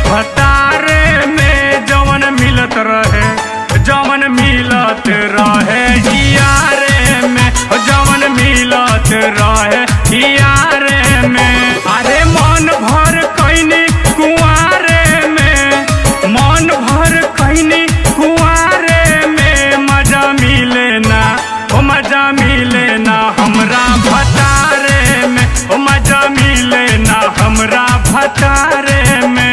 भतारे में जवन मिलत रहे यारे में, जवन मिलत रहे यारे में। अरे मन भर कैनी कुआरे में, मन भर कैनी कुआरे में, मजा मिले ना ओ मजा मिले ना हमरा भतारे में, ओ मजा मिले ना हमरा भतारे में।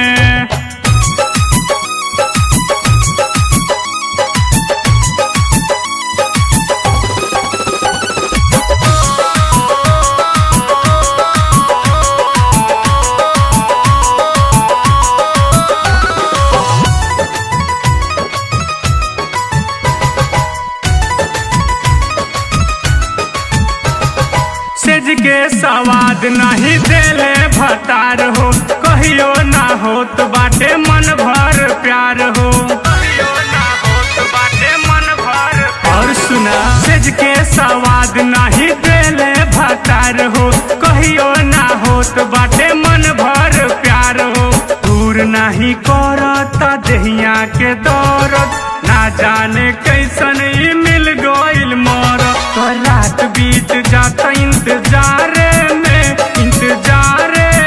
सेज के सवाद नहीं देले भतार हो, कहियो ना होत बाटे मन भर प्यार हो, कहियो ना होत बाटे मन भर। और सुना सेज के सवाद नहीं देले भतार हो, कहियो ना होत बाटे मन भर प्यार हो। दूर नहीं करता देहिया के दौरत, ना जाने कैसन ही मिल गइल मरत। तो रात बीत जाता इंतजारे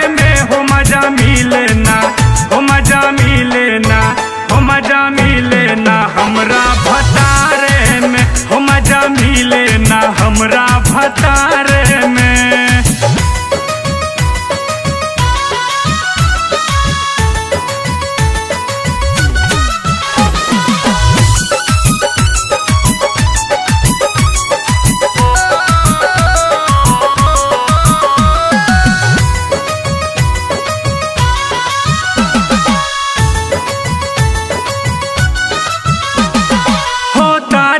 में हो मजा मिले ना, हो मजा मिले ना, हो मजा मिले ना हमरा भतारे में, हो मजा मिले ना हमरा भतारे में।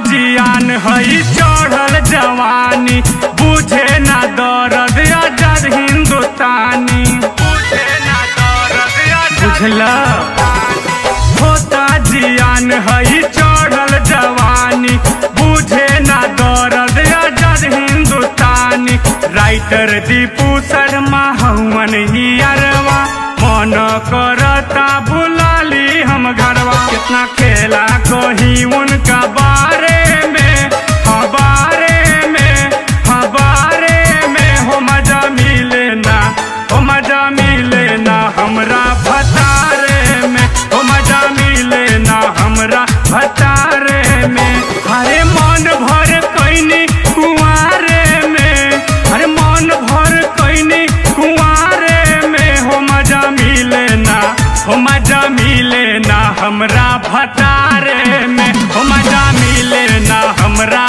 जियान हई चढ़ल जवानी, बुझे ना दर्द आजाद हिंदुस्तानी, बुझे ना दर्द बुझला। होता जियान हई चढ़ल जवानी, बुझे ना दर्द आजाद हिंदुस्तानी। राइटर दीपू शर्मा हवन हियरवा, मन करता बुलाली हम घरवा। कितना खेला कही उनका बारे में, हबारे में हो मजा मिले ना, हो मजा मिले ना हमरा भतारे में, हो मजा मिले ना हमरा भतारे में। अरे मन भर कैनी कुआरे में, अरे मन भर कैनी कुआरे में, हो मजा मिले ना, हो मजा मिले ना हमरा भतारे में, हो मजा मिले ना हमरा